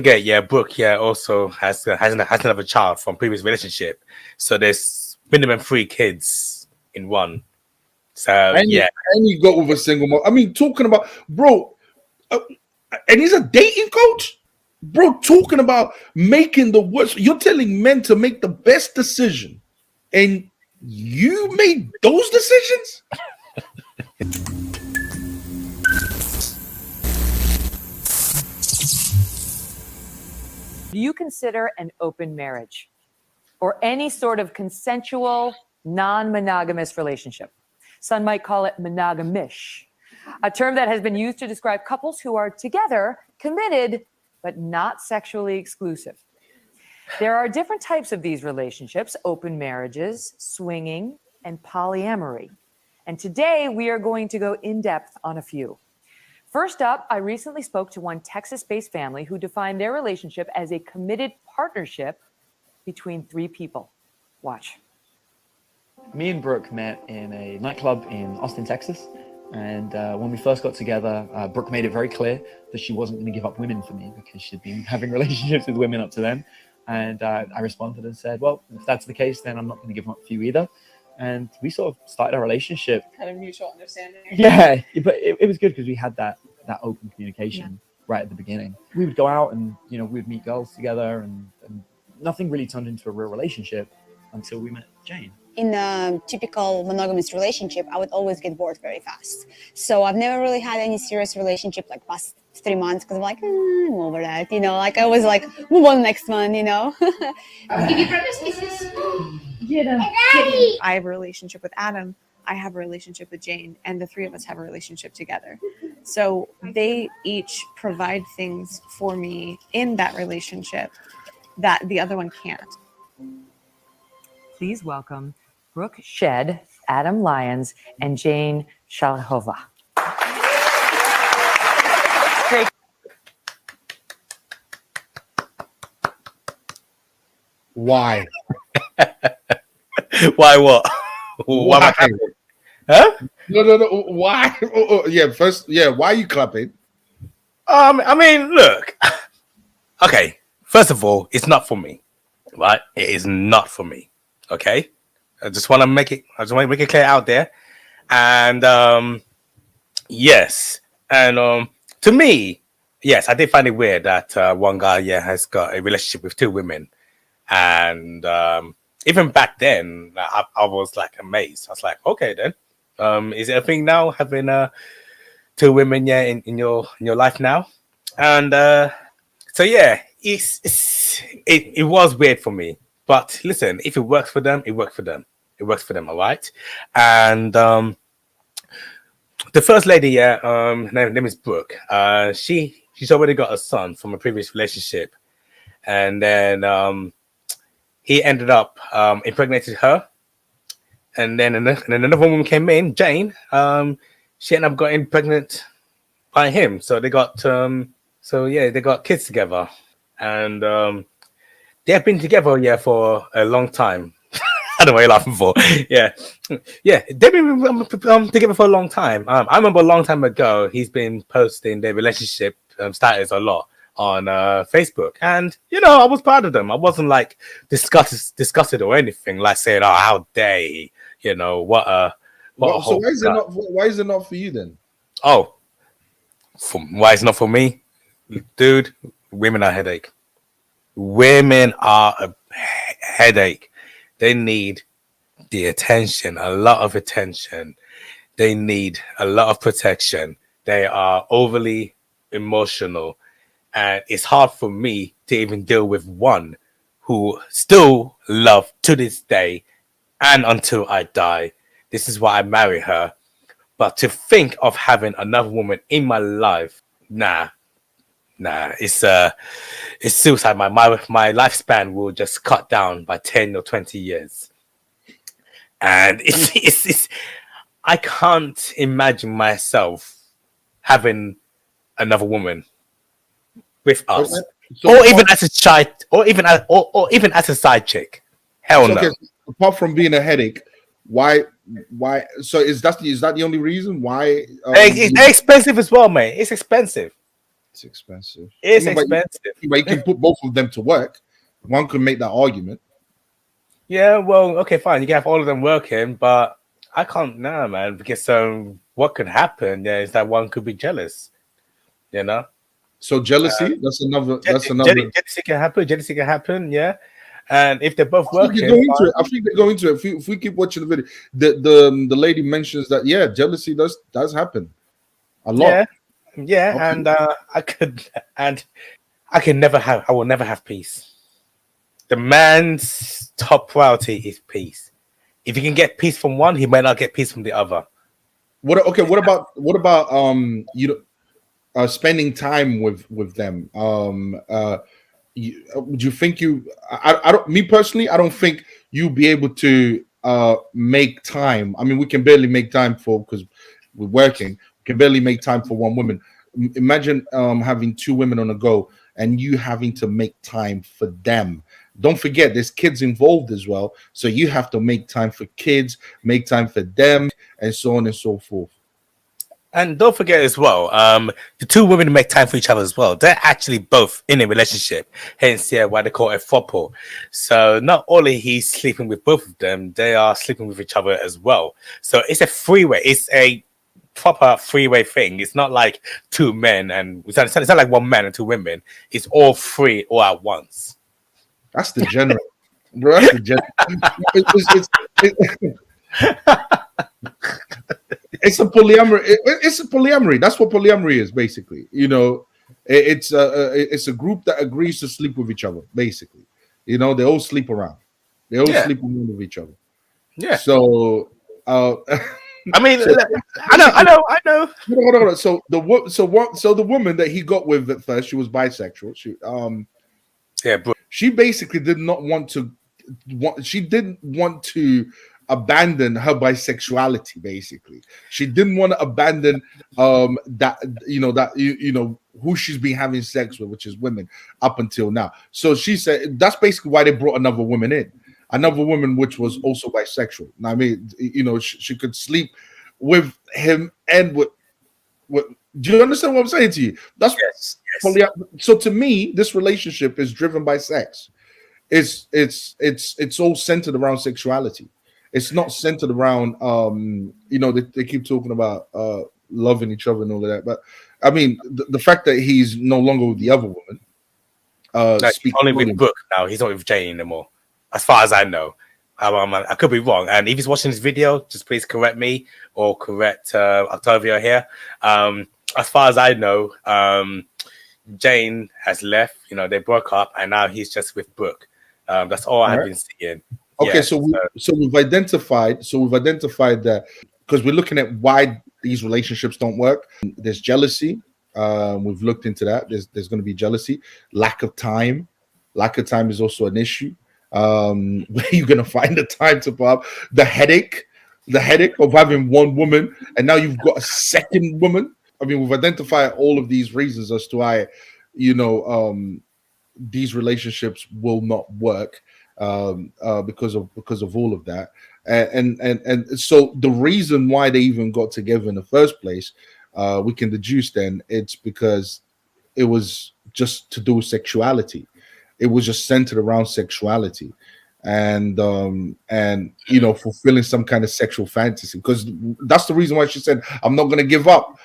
Yeah, Brooke, yeah, also has another child from previous relationship. So there's minimum 3 kids in one. So And yeah, you got with a single mom. I mean, talking about bro, uh, and he's a dating coach, bro. Talking about making the worst. You're telling men to make the best decision, and you made those decisions. Do you consider an open marriage or any sort of consensual, non-monogamous relationship? Some might call it monogamish, a term that has been used to describe couples who are together, committed, but not sexually exclusive. There are different types of these relationships: open marriages, swinging, and polyamory. And today we are going to go in depth on a few. First up, I recently spoke to one Texas-based family who defined their relationship as a committed partnership between 3 people. Watch. Me and Brooke met in a nightclub in Austin, Texas. And when we first got together, Brooke made it very clear that she wasn't going to give up women for me because she'd been having relationships with women up to then. And I responded and said, well, if that's the case, then I'm not going to give up for you either. And we sort of started a relationship. Kind of mutual understanding. Yeah, but it was good because we had that open communication right at the beginning. We would go out and, we would meet girls together and nothing really turned into a real relationship until we met Jane. In a typical monogamous relationship, I would always get bored very fast. So I've never really had any serious relationship like past 3 months because I'm like, I'm over that, like I was like, move on next one, Give you breakfast pieces. I have a relationship with Adam. I have a relationship with Jane, and the 3 of us have a relationship together. So they each provide things for me in that relationship that the other one can't. Please welcome Brooke Shed, Adam Lyons, and Jane Shalhova. Why? why what? Why am I clapping? Huh? No. Why? Yeah, first, yeah. Why are you clapping? I mean, look. Okay, first of all, it's not for me, right? It is not for me. Okay, I just want to make it clear out there. And yes, and to me, yes, I did find it weird that one guy, has got a relationship with 2 women, and even back then, I was like amazed. I was like, okay, then, is it a thing now having 2 women, in your life now? And so yeah, it was weird for me. But listen, if it works for them, it works for them. It works for them, all right. And the first lady, name is Brooke. She's already got a son from a previous relationship, and then he ended up impregnated her, and then another woman came in, Jane. She ended up getting pregnant by him, so they got they got kids together, and they have been together, for a long time. I don't know what you're laughing for. Yeah. They've been together for a long time. I remember a long time ago, he's been posting their relationship status a lot on Facebook, and I was proud of them. I wasn't like disgusted or anything, like saying, "Oh, how dare he?" What a So why is it not? Why is it not for you then? Oh, why it's not for me, dude? Women are a headache. Women are a headache. They need the attention, a lot of attention. They need a lot of protection. They are overly emotional. And it's hard for me to even deal with one who still love to this day and until I die. This is why I marry her. But to think of having another woman in my life, nah, it's suicide. My lifespan will just cut down by 10 or 20 years, and it's I can't imagine myself having another woman with us, or even as a child, or even as a side chick. Hell no. Okay, apart from being a headache, why? So is that the only reason why? It's expensive as well, mate. It's expensive. It's expensive. It's No, expensive. but you can put both of them to work. One could make that argument. Yeah, well, okay, fine. You can have all of them working, but I can't now, man, because what could happen? Yeah, is that one could be jealous. You know, So jealousy, that's another. jealousy can happen. Jealousy can happen. Yeah, and if they're both I think they working, go into it. I think they go into it. If we keep watching the video, the lady mentions that jealousy does happen a lot. yeah, Okay. and I will never have peace. The man's top priority is peace. If he can get peace from one, he may not get peace from the other. What about spending time with them? Would you think I don't, me personally, I don't think you'll be able to make time. I mean, we can barely make time because we're working. We can barely make time for one woman. Imagine having two women on a go and you having to make time for them. Don't forget, there's kids involved as well. So you have to make time for kids, make time for them, and so on and so forth. And don't forget as well, the two women make time for each other as well. They're actually both in a relationship, hence why they call it throuple. So not only he's sleeping with both of them, they are sleeping with each other as well. So it's a freeway. It's a proper freeway thing. It's not like two men and it's not like one man and two women. It's all three all at once. That's the general, bro. That's the general. It's a polyamory. It's a polyamory. That's what polyamory is, basically. It's a group that agrees to sleep with each other. Basically, they all sleep around. They all sleep with each other. Yeah. So, I mean, I know. Hold on. So the woman that he got with at first, she was bisexual. She basically did not want to. She didn't want to abandon her bisexuality. Basically, she didn't want to abandon who she's been having sex with, which is women up until now. So she said that's basically why they brought another woman in, which was also bisexual. Now, I mean, she could sleep with him and with. Do you understand what I'm saying to you? That's yes. So to me, this relationship is driven by sex. It's all centered around sexuality. It's not centered around they keep talking about loving each other and all of that. But I mean, the fact that he's no longer with the other woman, he's only with Brooke now. He's not with Jane anymore, as far as I know. I could be wrong, and if he's watching this video, just please correct me or correct Octavio here. As far as I know, Jane has left. They broke up, and now he's just with Brooke. That's all I've been seeing. Okay, so we've identified that because we're looking at why these relationships don't work. There's jealousy. We've looked into that. There's going to be jealousy. Lack of time is also an issue. Where you're going to find the time to pop the headache of having one woman and now you've got a second woman. I mean, we've identified all of these reasons as to why these relationships will not work because of all of that, and so the reason why they even got together in the first place, we can deduce then it's because it was just to do with sexuality. It was just centered around sexuality and fulfilling some kind of sexual fantasy, because that's the reason why she said, I'm not going to give up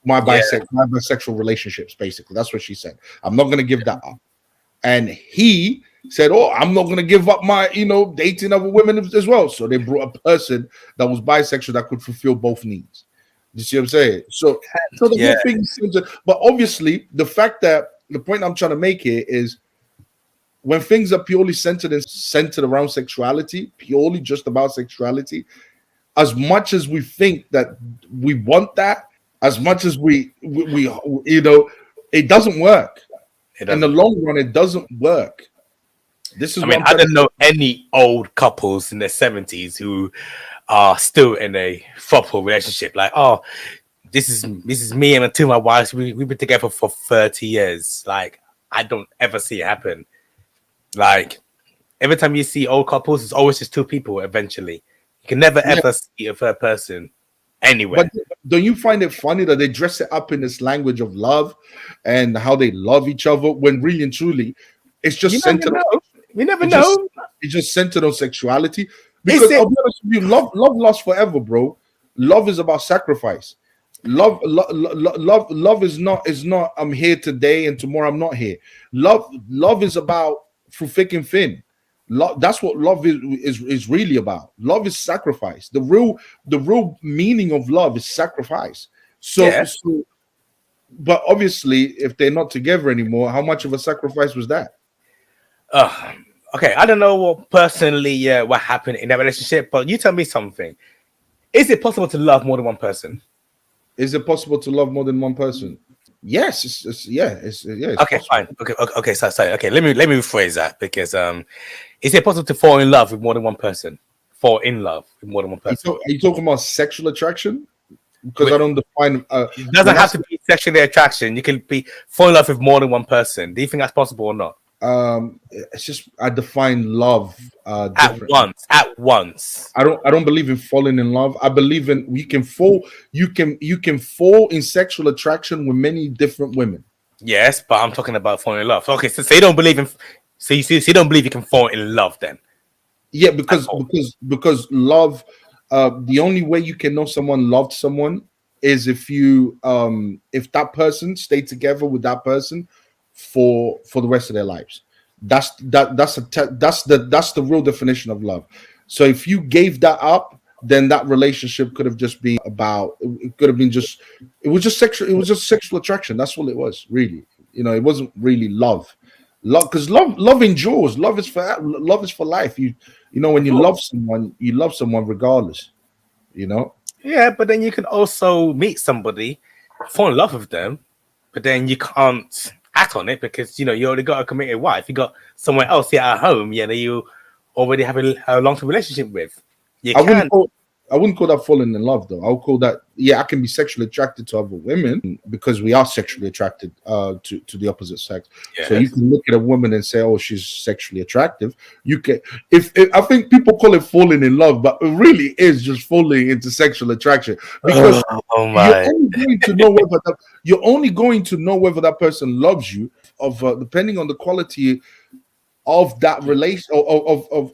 my bisexual relationships. Basically, that's what she said. I'm not going to give that up. And he said, I'm not going to give up my dating other women as well. So they brought a person that was bisexual that could fulfill both needs. You see what I'm saying? So the whole thing seems but obviously the point I'm trying to make here is when things are purely centered around sexuality, purely just about sexuality, as much as we think that we want that, as much as we it doesn't work. In the long run, it doesn't work. I don't know any old couples in their 70s who are still in a throuple relationship. Like, this is me and two of my wives. We've been together for 30 years. Like, I don't ever see it happen. Like, every time you see old couples, it's always just two people eventually. You can never ever see a third person anywhere. But don't you find it funny that they dress it up in this language of love and how they love each other when really and truly it's just You never centered know. You never it's know. just centered on sexuality? Because it- I'll be honest with you, love lasts forever, bro. Love is about sacrifice. Love is not I'm here today and tomorrow I'm not here. Love is about through thick and thin. Love, that's what love is really about. Love is sacrifice. The real meaning of love is sacrifice. So, Yeah. but obviously, if they're not together anymore, how much of a sacrifice was that? Okay, I don't know what personally what happened in that relationship, but you tell me something. Is it possible to love more than one person? Is it possible to love more than one person? Yes, it's Okay, possible. fine. Okay. So okay, let me rephrase that because is it possible to fall in love with more than one person? Fall in love with more than one person. Are you talking about sexual attraction? Because I don't define. It doesn't have to be sexually attraction. You can be fall in love with more than one person. Do you think that's possible or not? It's just I define love differently. At once. I don't believe in falling in love. I believe in you can fall in sexual attraction with many different women. Yes, but I'm talking about falling in love. Okay, so you don't believe in so you don't believe you can fall in love then? Yeah, because love, the only way you can know someone loved someone is if that person stayed together with that person for the rest of their lives. That's the real definition of love. So if you gave that up, then that relationship could have just been about. It could have been just. It was just sexual. It was just sexual attraction. That's all it was, really. It wasn't really love. Because love endures. Love is for life. When you love someone regardless. Yeah, but then you can also meet somebody, fall in love with them, but then you can't act on it because you already got a committed wife. You got someone else here at home, that you already have a long-term relationship with. I wouldn't call that falling in love, though. I would call that, I can be sexually attracted to other women because we are sexually attracted to the opposite sex. Yes. So you can look at a woman and say, "Oh, she's sexually attractive." You can, if I think people call it falling in love, but it really is just falling into sexual attraction because you're only going to know whether that person loves you depending on the quality of that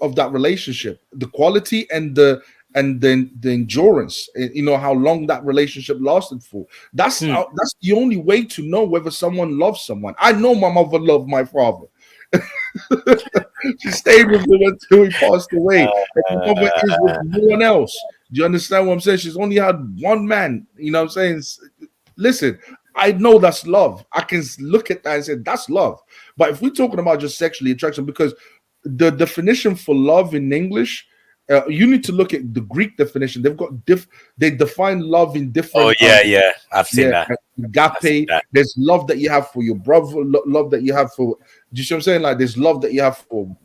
of that relationship, the quality and the endurance, how long that relationship lasted for. That's the only way to know whether someone loves someone. I know my mother loved my father. She stayed with him until he passed away. And my mother is with no one else. Do you understand what I'm saying? She's only had one man. You know what I'm saying? Listen, I know that's love. I can look at that and say that's love. But if we're talking about just sexually attraction, because the definition for love in English, you need to look at the Greek definition. They've got they define love in different. Oh yeah, I've seen that. Agape. There's love that you have for your brother. Love that you have for. Do you see what I'm saying? Like there's love that you have for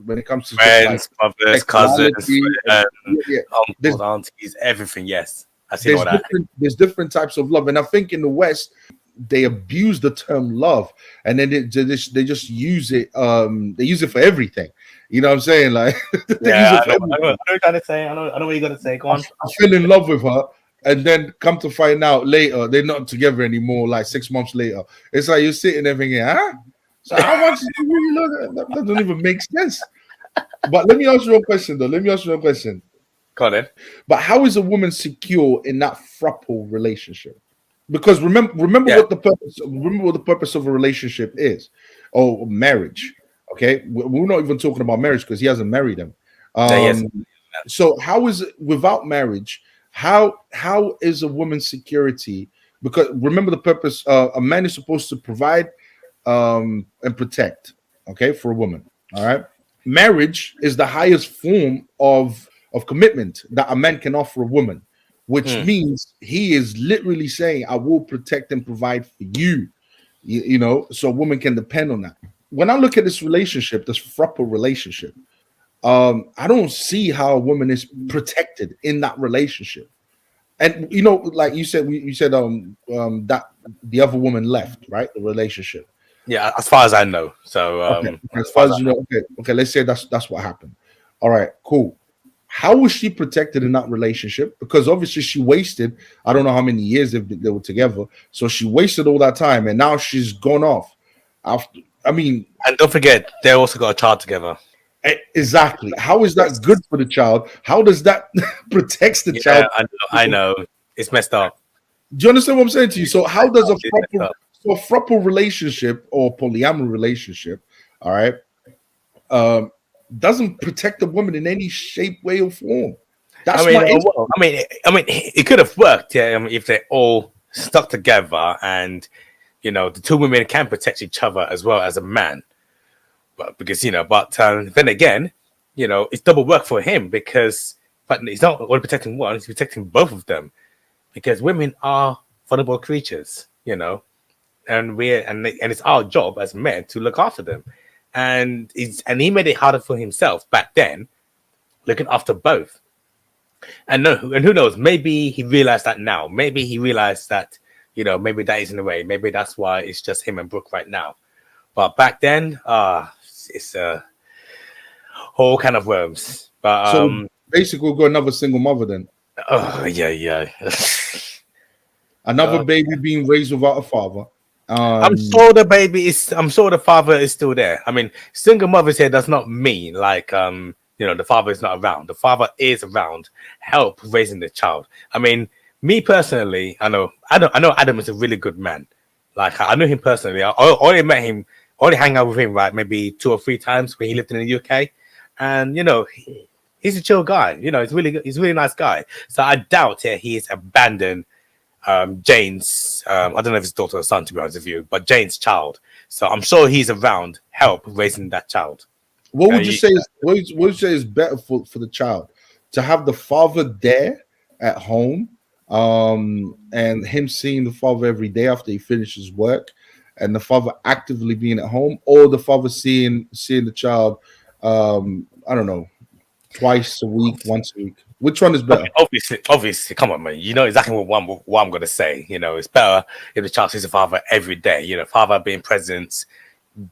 when it comes to friends, brothers, cousins, uncles, aunties, everything. Yes, I see all that. There's different types of love, and I think in the West they abuse the term love, and then they just use it. They use it for everything. You know what I'm saying? Like, I know what you're trying to say. I know what you're gonna say. Go on. I fell in love with her, and then come to find out later they're not together anymore. Like 6 months later, it's like you're sitting there thinking, huh? So how much do you really love that? That doesn't even make sense. But let me ask you a question, though. Go on then. But how is a woman secure in that throuple relationship? Because remember what the purpose of a relationship is, or marriage. Okay, we're not even talking about marriage because he hasn't married them. So how is it without marriage? How is a woman's security? Because remember the purpose. A man is supposed to provide and protect. Okay, for a woman. All right. Marriage is the highest form of commitment that a man can offer a woman, which means he is literally saying, "I will protect and provide for you." So a woman can depend on that. When I look at this relationship, this throuple relationship, I don't see how a woman is protected in that relationship. And like you said, that the other woman left, right? The relationship. Yeah, as far as I know. So as far as you know, okay. Let's say that's what happened. All right, cool. how was she protected in that relationship? Because obviously she wasted, I don't know how many years they were together. So she wasted all that time, and now she's gone off. After, I mean, And don't forget, they also got a child together. exactly. How is that good for the child? How does that protects the Yeah, child? I know. It's messed up. Do you understand what I'm saying to you? So how does a It's messed up. throuple relationship or polyamory relationship, all right, doesn't protect the woman in any shape, way, or form? That's my issue. well, it could have worked, yeah, if they all stuck together, and the two women can protect each other as well as a man. But because then again, it's double work for him, because but he's not only protecting one; he's protecting both of them, because women are vulnerable creatures, and it's our job as men to look after them, and he made it harder for himself back then, looking after both. And who knows? Maybe he realized that now. Maybe he realized that maybe that isn't the way. Maybe that's why it's just him and Brooke right now. But back then, it's a whole kind of worms. But So basically, we've got another single mother then. oh yeah. Another baby being raised without a father. I'm sure the baby is. I'm sure the father is still there. I mean, single mothers here does not mean like the father is not around. The father is around, help raising the child. I mean, me personally, I know Adam is a really good man. Like I know him personally. I only met him, only hang out with him like maybe 2 or 3 times when he lived in the UK, and he's a chill guy. He's really good. He's a really nice guy. So I doubt he's abandoned Jane's I don't know if it's daughter or son, to be honest with you, but Jane's child. So I'm sure he's around help raising that child. What would you say is what would you say is better for the child? To have the father there at home, and him seeing the father every day after he finishes work, and the father actively being at home, or the father seeing the child, I don't know, twice a week, once a week. Which one is better? Obviously, come on, man. You know exactly what I'm gonna say. It's better if the child sees the father every day. Father being present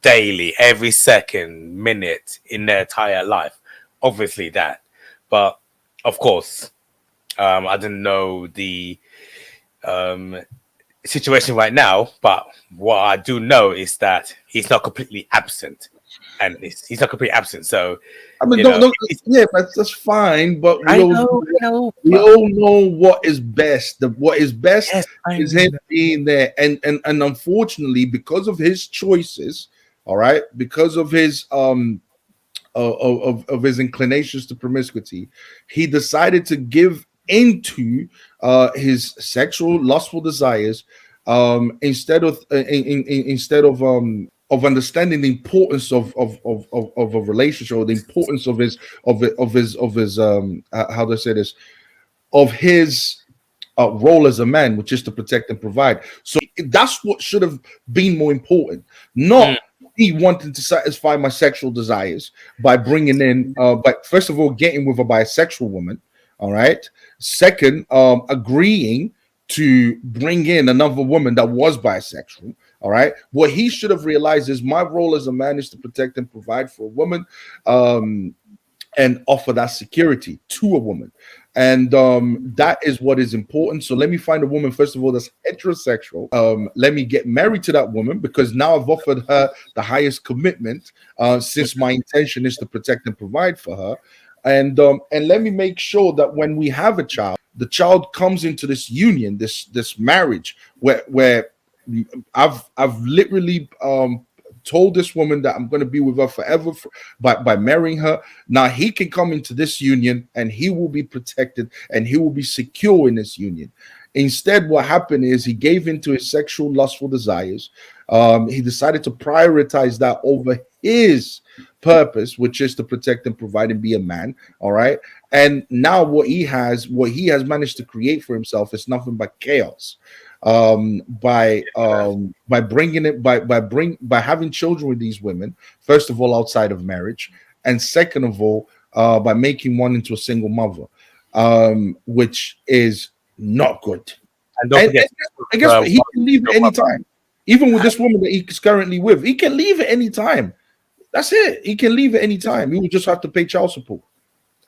daily, every second, minute in their entire life. Obviously that, but of course, I don't know the situation right now. But what I do know is that he's not completely absent, and he's not completely absent. So. I mean, yeah, that's fine, but I know. We all know what is best. What is best is him being there, and unfortunately, because of his choices, all right, because of his of his inclinations to promiscuity, he decided to give into his sexual lustful desires, instead of understanding the importance of a relationship, or the importance of his how do I say this, of his role as a man, which is to protect and provide. So that's what should have been more important, not me wanting to satisfy my sexual desires by bringing in, but first of all, getting with a bisexual woman. All right. Second, agreeing to bring in another woman that was bisexual. All right. What he should have realized is my role as a man is to protect and provide for a woman, and offer that security to a woman. And that is what is important. So let me find a woman, first of all, that's heterosexual. Let me get married to that woman, because now I've offered her the highest commitment, since my intention is to protect and provide for her. And let me make sure that when we have a child, the child comes into this union, this marriage, where I've literally told this woman that I'm going to be with her forever by marrying her. Now he can come into this union and he will be protected and he will be secure in this union. Instead, what happened is he gave into his sexual lustful desires. He decided to prioritize that over his purpose, which is to protect and provide and be a man. All right. And now what he has managed to create for himself is nothing but chaos. By having children with these women, first of all, outside of marriage, and second of all, by making one into a single mother, which is not good. And don't forget, and guess what? He can leave at any time. Even with this woman that he's currently with, he can leave at any time. That's it. He can leave at any time. He will just have to pay child support.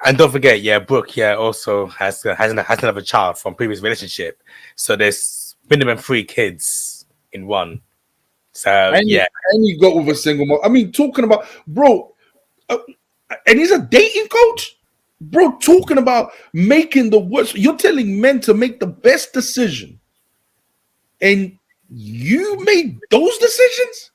And don't forget, yeah, Brooke, yeah, also has another child from previous relationship. So there's minimum 3 kids in one. So And yeah, he got with a single mom. I mean, talking about, bro, and he's a dating coach, bro. Talking about making the worst. You're telling men to make the best decision, and you made those decisions.